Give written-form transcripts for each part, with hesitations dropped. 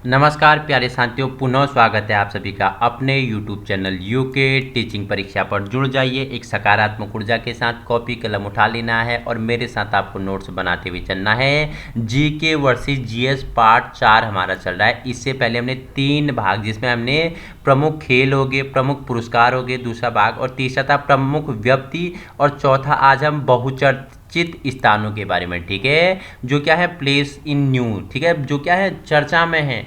नमस्कार प्यारे साथियों, पुनः स्वागत है आप सभी का अपने YouTube चैनल यूके टीचिंग परीक्षा पर। जुड़ जाइए एक सकारात्मक ऊर्जा के साथ। कॉपी कलम उठा लेना है और मेरे साथ आपको नोट्स बनाते हुए चलना है। जीके वर्सेस जीएस पार्ट 4 हमारा चल रहा है। इससे पहले हमने 3 भाग, जिसमें हमने प्रमुख खेल हो गए, प्रमुख पुरस्कार हो गए दूसरा भाग, और तीसरा था प्रमुख व्यक्ति, और चौथा आज हम बहुचर्चित स्थानों के बारे में, ठीक है, जो क्या है प्लेस इन न्यूज, ठीक है, जो क्या है चर्चा में है,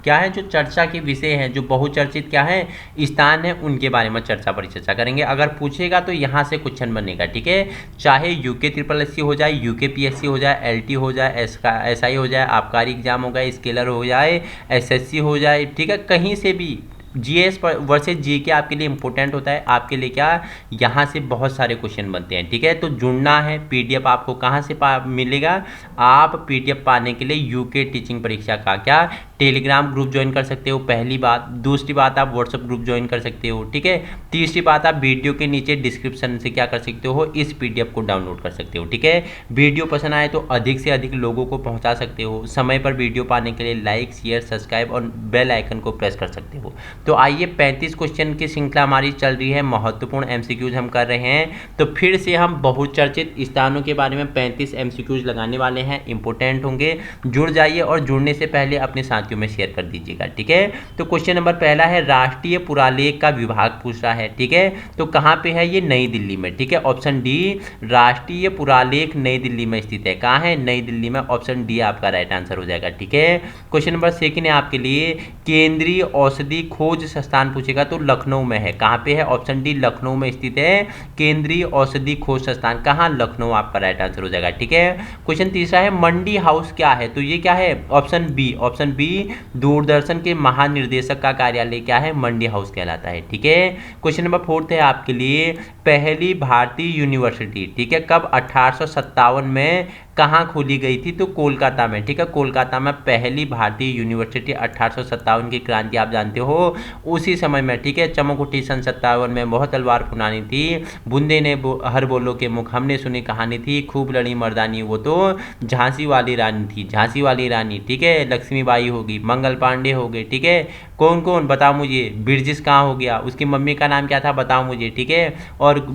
क्या है जो चर्चा के विषय हैं, जो बहुचर्चित क्या है स्थान है, उनके बारे में परिचर्चा करेंगे। अगर पूछेगा तो यहाँ से क्वेश्चन बनेगा, ठीक है, चाहे यूके ट्रिपल एससी हो जाए, यूके पीएससी हो जाए, एलटी हो जाए, एसआई हो जाए, आबकारी एग्जाम हो गया, स्केलर हो जाए, एसएससी हो जाए, ठीक है, कहीं से भी जीएस वर्सेस जीके आपके लिए इंपॉर्टेंट होता है। आपके लिए क्या यहाँ से बहुत सारे क्वेश्चन बनते हैं, ठीक है। तो जुड़ना है। पीडीएफ आपको कहाँ से मिलेगा? आप पीडीएफ पाने के लिए यूके टीचिंग परीक्षा का क्या टेलीग्राम ग्रुप ज्वाइन कर सकते हो, पहली बात। दूसरी बात, आप व्हाट्सएप ग्रुप ज्वाइन कर सकते हो, ठीक है। तीसरी बात, आप वीडियो के नीचे डिस्क्रिप्शन से क्या कर सकते हो, इस पीडीएफ को डाउनलोड कर सकते हो, ठीक है। वीडियो पसंद आए तो अधिक से अधिक लोगों को पहुंचा सकते हो। समय पर वीडियो पाने के लिए लाइक, शेयर, सब्सक्राइब और बेल आइकन को प्रेस कर सकते हो। तो आइए, 35 क्वेश्चन की श्रृंखला हमारी चल रही है, महत्वपूर्ण एमसीक्यूज हम कर रहे हैं। तो फिर से हम बहुचर्चित स्थानों के बारे में 35 एमसीक्यूज लगाने वाले हैं, इंपॉर्टेंट होंगे। जुड़ जाइए और जुड़ने से पहले अपने साथियों में शेयर कर दीजिएगा, ठीक है। तो क्वेश्चन नंबर पहला है, राष्ट्रीय पुरालेख का विभाग पूछ रहा है, ठीक है। तो कहाँ पे है ये? नई दिल्ली में, ठीक है। ऑप्शन डी, राष्ट्रीय पुरालेख नई दिल्ली में स्थित है। कहाँ है? नई दिल्ली में। ऑप्शन डी आपका राइट आंसर हो जाएगा, ठीक है। क्वेश्चन नंबर सेकंड है आपके लिए, केंद्रीय औषधि खोज संस्थान पूछेगा तो लखनऊ में है। कहाँ पे है? ऑप्शन डी, लखनऊ में स्थित है केंद्रीय औषधि खोज संस्थान। कहाँ? लखनऊ आपका राइट आंसर हो जाएगा, ठीक है। क्वेश्चन तीसरा है, मंडी हाउस क्या है? तो ये क्या है? Option B, option B, Doordarshan के महानिर्देशक का कार्यालय क्या है? मंडी हाउस कहलाता है, ठीक है। क्वेश्चन नंबर फोर्थ है आपके लिए, पहली भारतीय यूनिवर्सिटी, ठीक है, कब? 1857 में कहाँ खोली गई थी? तो कोलकाता में, ठीक है। कोलकाता में पहली भारतीय यूनिवर्सिटी 1857 की क्रांति आप जानते हो उसी समय में, ठीक है। चमक सन 57 में, बहुत तलवार फुनानी थी, बूंदे ने हर बोलो के मुख, हमने सुनी कहानी थी, खूब लड़ी मर्दानी, वो तो झांसी वाली रानी थी, झांसी वाली रानी, ठीक है। लक्ष्मीबाई होगी, मंगल पांडे हो गए, ठीक है। कौन कौन बताओ मुझे? बिरजिस कहाँ हो गया, उसकी मम्मी का नाम क्या था बताओ मुझे, ठीक है। और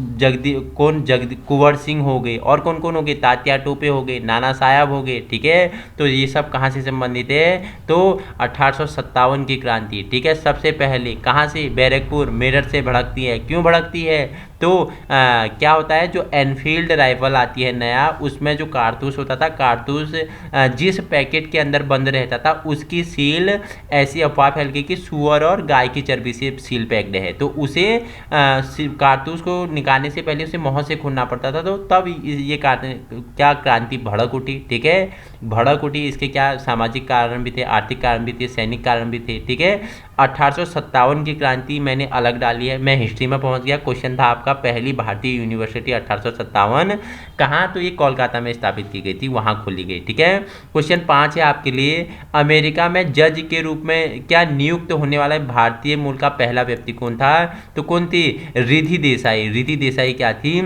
कुंवर सिंह हो गए, और कौन कौन हो गए? तात्या टोपे हो गए, नाना साहब हो गए, ठीक है। तो ये सब कहाँ से संबंधित है? तो 1857 की क्रांति, ठीक है। सबसे पहले कहाँ से? बैरकपुर, मेरठ से भड़कती है। क्यों भड़कती है? तो क्या होता है, जो एनफील्ड राइफल आती है नया, उसमें जो कारतूस होता था, कारतूस जिस पैकेट के अंदर बंद रहता था उसकी सील ऐसी अफवाह फैल गई कि सुअर और गाय की चर्बी से सील पैक्ड है, तो उसे कारतूस को निकालने से पहले उसे मुंह से खोलना पड़ता था। तो तब ये क्या क्रांति भड़क उठी, ठीक है। भड़क उठी। इसके क्या सामाजिक कारण भी थे, आर्थिक कारण भी थे, सैनिक कारण भी थे, ठीक है। 1857 की क्रांति मैंने अलग डाली है, मैं हिस्ट्री में पहुंच गया। क्वेश्चन था आपका, पहली भारतीय यूनिवर्सिटी 1857 कहाँ? तो ये कोलकाता में स्थापित की गई थी, वहां खोली गई, ठीक है। क्वेश्चन 5 है आपके लिए, अमेरिका में जज के रूप में क्या नियुक्त होने वाला भारतीय मूल का पहला व्यक्ति कौन था? तो कौन थी? रिधि देसाई। रिधि देसाई क्या थी?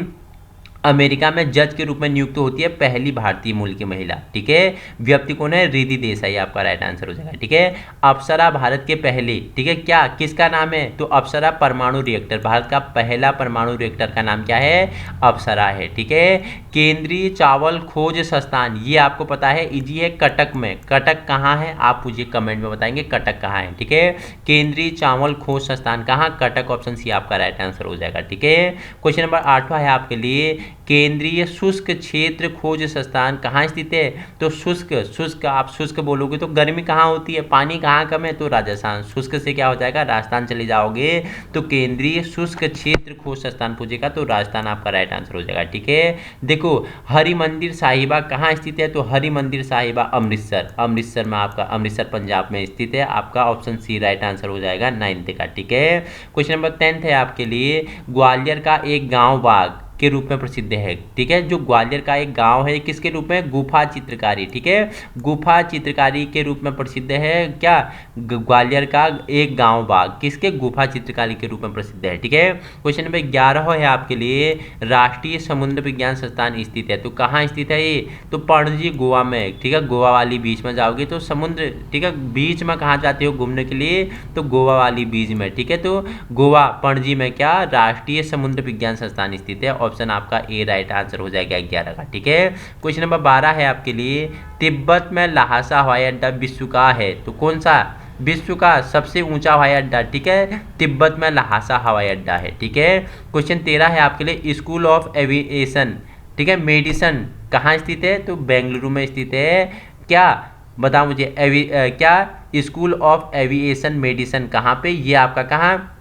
अमेरिका में जज के रूप में नियुक्त होती है पहली भारतीय मूल की महिला, ठीक है। व्यक्ति कौन है? रिधि देसाई आपका राइट आंसर हो जाएगा, ठीक है। अप्सरा भारत के पहले, ठीक है, क्या किसका नाम है? तो अप्सरा परमाणु रिएक्टर, भारत का पहला परमाणु रिएक्टर का नाम क्या है? अप्सरा है, ठीक है। केंद्रीय चावल खोज संस्थान, ये आपको पता है, इजी है, कटक में। कटक कहाँ है? आप मुझे कमेंट में बताएंगे कटक कहाँ है, ठीक है। केंद्रीय चावल खोज संस्थान कहाँ? कटक। ऑप्शन सी आपका राइट आंसर हो जाएगा, ठीक है। क्वेश्चन नंबर 8वां है आपके लिए, केंद्रीय शुष्क क्षेत्र खोज संस्थान कहाँ स्थित है? तो शुष्क आप शुष्क बोलोगे तो गर्मी कहाँ होती है, पानी कहाँ कम है? तो राजस्थान। शुष्क से क्या हो जाएगा? राजस्थान चले जाओगे तो केंद्रीय शुष्क क्षेत्र खोज संस्थान पूछेगा तो राजस्थान आपका राइट आंसर हो जाएगा, ठीक है। देखो, हरि मंदिर साहिबा कहाँ स्थित है? तो हरि मंदिर साहिबा अमृतसर, अमृतसर में आपका, अमृतसर पंजाब में स्थित है, आपका ऑप्शन सी राइट आंसर हो जाएगा 9th का, ठीक है। क्वेश्चन नंबर 10 है आपके लिए, ग्वालियर का एक गाँव बाग, के रूप में प्रसिद्ध है। ठीक है, जो ग्वालियर का एक गांव है किसके रूप में, गुफा चित्रकारी। ठीक है, गुफा चित्रकारी के रूप में प्रसिद्ध है क्या, ग्वालियर का एक गांव बाग किसके, गुफा चित्रकारी के रूप में प्रसिद्ध है। ठीक है, क्वेश्चन नंबर 11 है आपके लिए, राष्ट्रीय समुद्र विज्ञान संस्थान स्थित है, तो कहाँ स्थित है ये, तो पणजी गोवा में। ठीक है, गोवा वाली बीच में जाओगे तो समुद्र, ठीक है, बीच में कहाँ जाते हो घूमने के लिए, तो गोवा वाली बीच में। ठीक है, तो गोवा पणजी में क्या, राष्ट्रीय समुद्र विज्ञान संस्थान स्थित है। ऑप्शन आपका ए राइट आंसर हो जाएगा 11 का। ठीक है, क्वेश्चन नंबर 12 है आपके लिए, तिब्बत में ल्हासा हवाई अड्डा विश्व का है, तो कौन सा, विश्व का सबसे ऊंचा हवाई अड्डा। ठीक है, तिब्बत में ल्हासा हवाई अड्डा है। ठीक है, क्वेश्चन 13 है आपके लिए, स्कूल ऑफ एविएशन, ठीक है, मेडिसन कहाँ स्थित है, तो बेंगलुरु में स्थित है। क्या, बताओ मुझे, क्या स्कूल ऑफ एविएशन मेडिसन कहाँ पे, ये आपका कहाँ,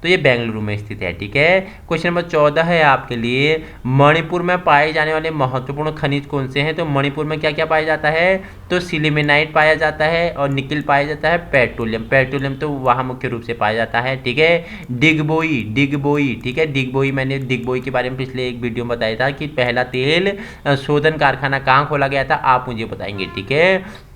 तो ये बेंगलुरु में स्थित है। ठीक है, क्वेश्चन नंबर 14 है आपके लिए, मणिपुर में पाए जाने वाले महत्वपूर्ण खनिज कौन से हैं, तो मणिपुर में क्या क्या पाया जाता है, तो सिलिमेनाइट पाया जाता है और निकिल पाया जाता है, पेट्रोलियम, पेट्रोलियम तो वहाँ मुख्य रूप से पाया जाता है। ठीक है, डिगबोई, डिगबोई, ठीक है, डिगबोई, मैंने डिगबोई के बारे में पिछले एक वीडियो में बताया था कि पहला तेल शोधन कारखाना कहाँ खोला गया था, आप मुझे बताएंगे। ठीक है,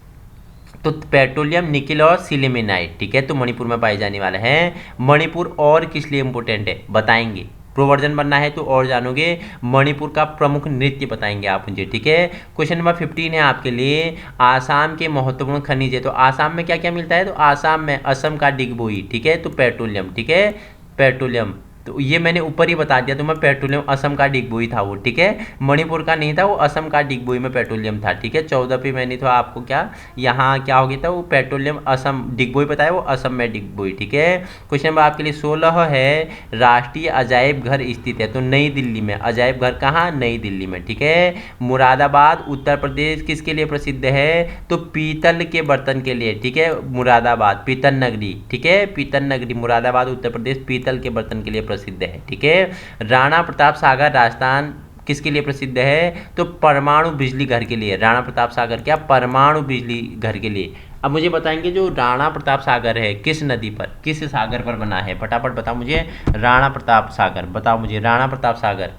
तो पेट्रोलियम, निकिल और सिलिमेनाइट। ठीक है, तो मणिपुर में पाए जाने वाला है। मणिपुर और किस लिए इंपॉर्टेंट है बताएंगे, प्रोवर्जन बनना है तो और जानोगे, मणिपुर का प्रमुख नृत्य बताएंगे आप मुझे। ठीक है, क्वेश्चन नंबर 15 है आपके लिए, आसाम के महत्वपूर्ण खनिज है, तो आसाम में क्या क्या मिलता है, तो आसाम में असम का डिगबोई। ठीक है, तो पेट्रोलियम। ठीक है, पेट्रोलियम, तो ये मैंने ऊपर ही बता दिया, तो मैं पेट्रोलियम असम का डिगबोई था वो। ठीक है, मणिपुर का नहीं था वो, असम का डिगबोई में पेट्रोलियम था। ठीक है, 14 पे मैंने तो आपको क्या, यहाँ क्या हो गया था, वो पेट्रोलियम असम डिगबोई बताया, वो असम में डिगबोई। ठीक है, क्वेश्चन नंबर आपके लिए 16 है, राष्ट्रीय अजायब घर स्थित है, तो नई दिल्ली में। अजायब घर कहाँ, नई दिल्ली में। ठीक है, मुरादाबाद उत्तर प्रदेश किसके लिए प्रसिद्ध है, तो पीतल के बर्तन के लिए। ठीक है, मुरादाबाद पीतल नगरी। ठीक है, पीतल नगरी मुरादाबाद उत्तर प्रदेश पीतल के बर्तन के लिए प्रसिद्ध है। ठीक है, राणा प्रताप सागर राजस्थान किसके लिए प्रसिद्ध है, तो परमाणु बिजली घर के लिए। राणा प्रताप सागर क्या, परमाणु बिजली घर के लिए। अब मुझे बताएंगे जो राणा प्रताप सागर है किस नदी पर, किस सागर पर बना है, फटाफट बताओ मुझे, राणा प्रताप सागर बताओ मुझे, राणा प्रताप सागर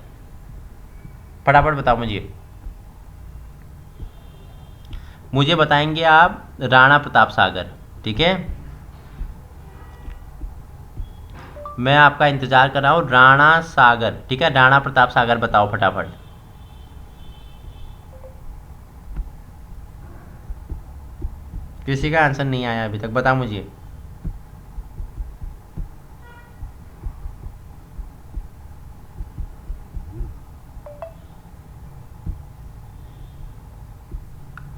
फटाफट बताओ मुझे बताएंगे आप राणा प्रताप सागर। ठीक है, मैं आपका इंतजार कर रहा हूँ, राणा सागर। ठीक है, राणा प्रताप सागर बताओ फटाफट। किसी का आंसर नहीं आया अभी तक, बताओ मुझे।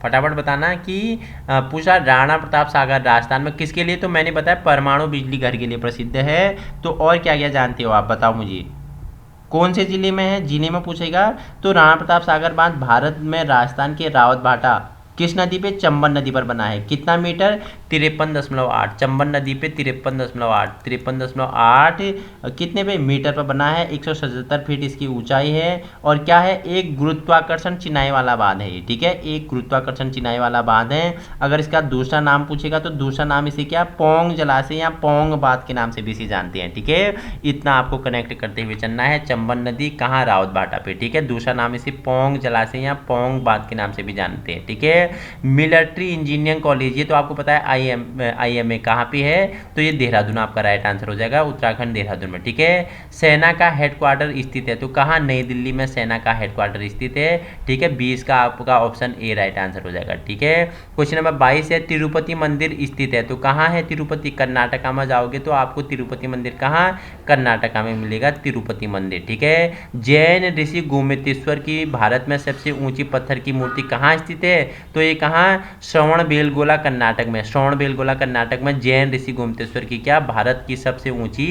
फटाफट बताना कि पूछा राणा प्रताप सागर राजस्थान में किसके लिए, तो मैंने बताया परमाणु बिजली घर के लिए प्रसिद्ध है। तो और क्या क्या जानते हो आप बताओ मुझे, कौन से जिले में है, जिले में पूछेगा तो राणा प्रताप सागर बांध भारत में राजस्थान के रावत भाटा किस नदी पे, चंबल नदी पर बना है। कितना मीटर, 53.8, चंबल नदी पे 53.8, 53.8 कितने पे मीटर पर बना है, 177 फीट इसकी ऊंचाई है। और क्या है, एक गुरुत्वाकर्षण चिनाई वाला बांध है। ठीक है, एक गुरुत्वाकर्षण चिनाई वाला बांध है। अगर इसका दूसरा नाम पूछेगा तो दूसरा नाम इसे क्या, पोंग जलाशय या पोंग बांध के नाम से भी इसे जानते हैं। ठीक है, इतना आपको कनेक्ट करते हुए चलना है, चंबल नदी कहाँ, रावत भाटा पे। ठीक है, दूसरा नाम इसे पोंग जलाशय या पोंग बांध के नाम से भी जानते हैं। ठीक है, मिलिट्री इंजीनियरिंग कॉलेज, ये तो आपको पता है IMA कहाँ पे है, तो ये देहरादून आपका राइट आंसर हो जाएगा, उत्तराखंड देहरादून में। ठीक है, सेना का हेडक्वार्टर स्थित है, तो कहाँ, नई दिल्ली में सेना का हेडक्वार्टर स्थित है। ठीक है, 20 का आपका ऑप्शन ए राइट आंसर हो जाएगा। ठीक है, क्वेश्चन नंबर 22 है, तिरुपति मंदिर स्थित है, तो कहाँ है तिरुपति, कर्नाटका में जाओगे तो आपको तिरुपति मंदिर कहाँ, कर्नाटका में मिलेगा तिरुपति मंदिर। ठीक है, जैन ऋषि गोमतेश्वर की भारत में सबसे ऊंची पत्थर की मूर्ति कहाँ स्थित है, तो ये कहाँ, श्रवणबेलगोला कर्नाटक में। श्रवणबेलगोला कर्नाटक में जैन ऋषि गोमतेश्वर की क्या, भारत की सबसे ऊंची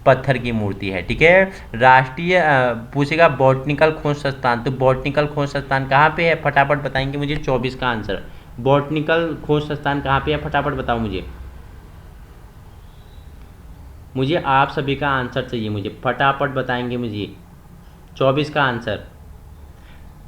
पत्थर की मूर्ति है। ठीक है, राष्ट्रीय पूछेगा बॉटनिकल खोज संस्थान, तो बॉटनिकल खोज संस्थान कहाँ पे है, फटाफट बताएंगे मुझे 24 का आंसर। बॉटनिकल खोज संस्थान कहाँ पे है, फटाफट बताओ मुझे आप सभी का आंसर चाहिए, मुझे फटाफट बताएंगे मुझे 24 का आंसर।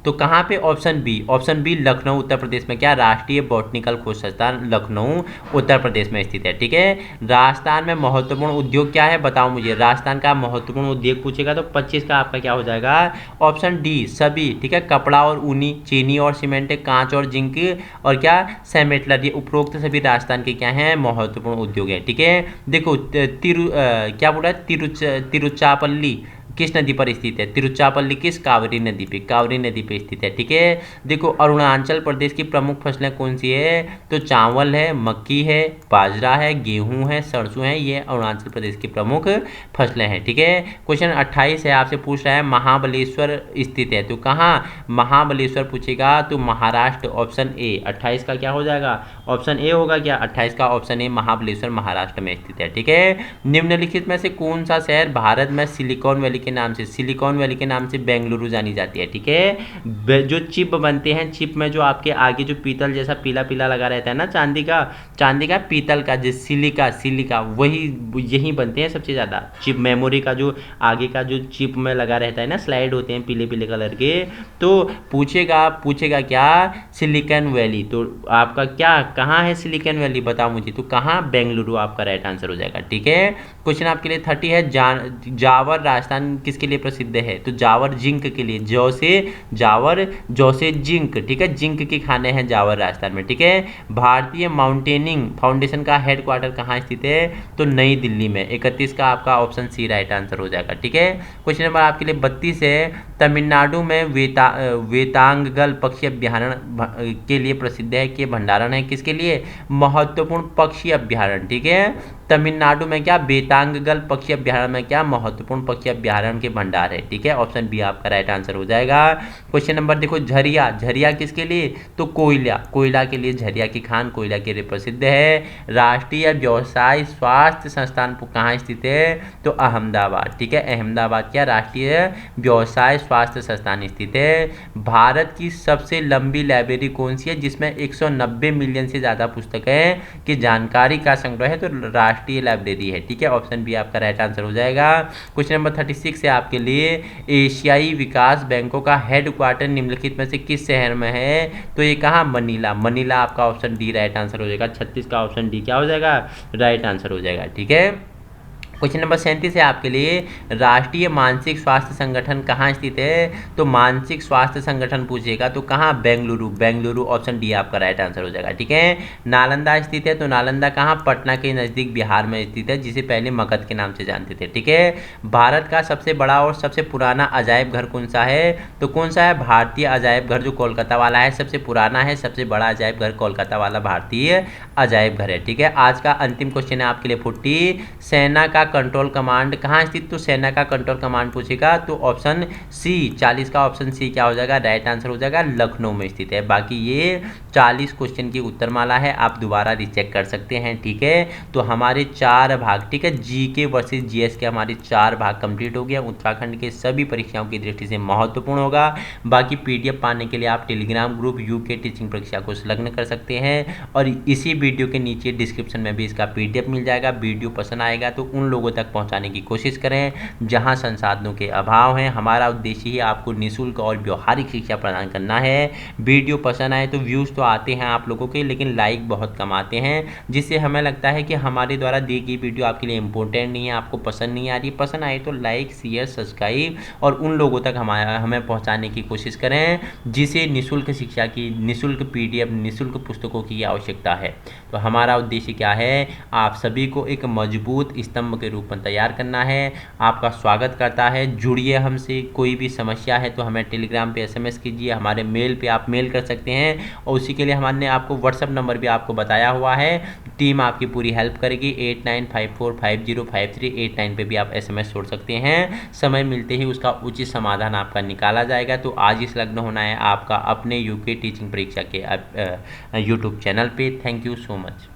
तो कहाँ पे ऑप्शन बी लखनऊ उत्तर प्रदेश में क्या राष्ट्रीय बॉटनिकल खोज संस्थान लखनऊ उत्तर प्रदेश में स्थित है। ठीक है, राजस्थान में महत्वपूर्ण उद्योग क्या है बताओ मुझे, राजस्थान का महत्वपूर्ण उद्योग पूछेगा तो 25 का आपका क्या हो जाएगा ऑप्शन डी सभी। ठीक है, कपड़ा और ऊनी, चीनी और सीमेंट, कांच और जिंक और क्या सेमेटलर, ये उपरोक्त सभी राजस्थान के क्या हैं महत्वपूर्ण उद्योग है। ठीक है, देखो क्या बोला है तिरुचापल्ली किस नदी पर स्थित है, तिरुचापल्ली किस कावेरी नदी पे, कावेरी नदी पे स्थित है। ठीक है, देखो अरुणाचल प्रदेश की प्रमुख फसलें कौन सी है, तो चावल है, मक्की है, बाजरा है, गेहूं है, सरसों है, ये अरुणाचल प्रदेश की प्रमुख फसलें हैं। ठीक है, क्वेश्चन 28 है, आपसे पूछ रहा है महाबलेश्वर स्थित है, तो कहाँ महाबलेश्वर पूछेगा तो महाराष्ट्र, ऑप्शन ए 28 का क्या हो जाएगा ऑप्शन ए होगा क्या, 28 का ऑप्शन ए महाबलेश्वर महाराष्ट्र में स्थित है। ठीक है, निम्नलिखित में से कौन सा शहर भारत में सिलिकॉन वैली के नाम से, सिलिकॉन वैली के नाम से बेंगलुरु जानी जाती है। ठीक है, जो चिप बनते हैं, चिप में जो आपके आगे जो पीतल जैसा पीला पीला लगा रहता है ना, चांदी का पीतल का जो सिलिका वही यही बनते हैं सबसे ज़्यादा चिप, मेमोरी का जो आगे का जो चिप में लगा रहता है ना, स्लाइड होते हैं पीले पीले कलर के, तो पूछेगा क्या सिलिकॉन वैली, तो आपका क्या कहाँ है सिलिकॉन वैली बताओ मुझे, तो कहाँ बेंगलुरु आपका राइट आंसर हो जाएगा। ठीक है, क्वेश्चन आपके लिए 30 है, जावर राजस्थान किसके लिए प्रसिद्ध है, तो जावर जिंक के लिए, जौ से जिंक। ठीक है, जिंक के खाने हैं जावर राजस्थान में। ठीक है, भारतीय माउंटेनिंग फाउंडेशन का हेडक्वार्टर कहाँ स्थित है, तो नई दिल्ली में। 31 का आपका ऑप्शन सी राइट आंसर हो जाएगा। ठीक है, क्वेश्चन नंबर आपके लिए 32 है, तमिलनाडु में वेतांगल पक्षी अभ्यारण्य के लिए प्रसिद्ध है, कि भंडारण है किसके लिए, महत्वपूर्ण पक्षी अभ्यारण्य। ठीक है, तमिलनाडु में क्या बेतांगल पक्षी अभ्यारण्य में क्या महत्वपूर्ण पक्षी अभ्यारण्य के भंडार है। ठीक है, ऑप्शन बी आपका राइट आंसर हो जाएगा। क्वेश्चन नंबर देखो, झरिया किसके लिए, तो कोयला के लिए, झरिया की खान कोयला के लिए प्रसिद्ध है। राष्ट्रीय व्यवसाय स्वास्थ्य संस्थान कहाँ स्थित है, तो अहमदाबाद। ठीक है, अहमदाबाद क्या राष्ट्रीय व्यवसाय स्वास्थ्य संस्थान स्थित है। भारत की सबसे लंबी लाइब्रेरी कौन सी है, जिसमें 190 मिलियन से ज़्यादा पुस्तकें की जानकारी का संग्रह है, तो राष्ट्रीय लाइब्रेरी है। ठीक है, ऑप्शन बी आपका राइट आंसर हो जाएगा। क्वेश्चन नंबर 36 है आपके लिए, एशियाई विकास बैंकों का हेडक्वार्टर निम्नलिखित में से किस शहर में है, तो ये कहाँ मनीला आपका ऑप्शन डी राइट आंसर हो जाएगा। 36 का ऑप्शन डी क्या हो जाएगा राइट आंसर हो जाएगा। ठीक है, क्वेश्चन नंबर 37 है आपके लिए, राष्ट्रीय मानसिक स्वास्थ्य संगठन कहाँ स्थित है, तो मानसिक स्वास्थ्य संगठन पूछेगा तो कहाँ बेंगलुरु, ऑप्शन डी आपका राइट आंसर हो जाएगा। ठीक है, नालंदा स्थित है, तो नालंदा कहाँ पटना के नज़दीक बिहार में स्थित है, जिसे पहले मगध के नाम से जानते थे। ठीक है, भारत का सबसे बड़ा और सबसे पुराना अजायब घर कौन सा है, तो कौन सा है भारतीय अजायब घर, जो कोलकाता वाला है, सबसे पुराना है, सबसे बड़ा अजायब घर कोलकाता वाला भारतीय अजायब घर है। ठीक है, आज का अंतिम क्वेश्चन है आपके लिए 40, सेना का कंट्रोल कमांड कहाँ स्थित, तो सेना का कंट्रोल कमांड पूछेगा तो ऑप्शन सी 40 का ऑप्शन सी क्या हो जाएगा राइट आंसर हो जाएगा, लखनऊ में स्थित है। बाकी ये 40 क्वेश्चन की उत्तरमाला है, आप दोबारा रिचेक कर सकते हैं। ठीक है, तो हमारे 4 भाग, ठीक है, जीके वर्सेस जीएस के हमारे 4 भाग कंप्लीट हो गया। उत्तराखंड के सभी परीक्षाओं की दृष्टि से महत्वपूर्ण होगा। बाकी पीडीएफ पाने के लिए आप टेलीग्राम ग्रुप यूके टीचिंग परीक्षा को संलग्न कर सकते हैं, और इसी वीडियो के नीचे डिस्क्रिप्शन में भी इसका पीडीएफ मिल जाएगा। वीडियो पसंद आएगा तो उन लोगों तक पहुंचाने की कोशिश करें जहां संसाधनों के अभाव हैं। हमारा उद्देश्य ही आपको निःशुल्क और व्यवहारिक शिक्षा प्रदान करना है। वीडियो पसंद आए तो व्यूज़ तो आते हैं आप लोगों के, लेकिन लाइक बहुत कम आते हैं, जिससे हमें लगता है कि हमारे द्वारा दी गई वीडियो आपके लिए इंपॉर्टेंट नहीं है, आपको पसंद नहीं आ रही। पसंद आए तो लाइक शेयर सब्सक्राइब और उन लोगों तक हमें पहुँचाने की कोशिश करें जिसे निःशुल्क शिक्षा की, निःशुल्क पीडीएफ, निःशुल्क पुस्तकों की आवश्यकता है। तो हमारा उद्देश्य क्या है, आप सभी को एक मजबूत स्तंभ के रूप में तैयार करना है। आपका स्वागत करता है, जुड़िए हमसे। कोई भी समस्या है तो हमें टेलीग्राम पे एसएमएस कीजिए, हमारे मेल पे आप मेल कर सकते हैं, और उसी के लिए हमने आपको व्हाट्सएप नंबर भी आपको बताया हुआ है। टीम आपकी पूरी हेल्प करेगी। 8954505389 पे भी आप एसएमएस छोड़ सकते हैं। समय मिलते ही उसका उचित समाधान आपका निकाला जाएगा। तो आज ही संलग्न होना है आपका अपने यूके टीचिंग परीक्षा के यूट्यूब चैनल पे। Thank you so much.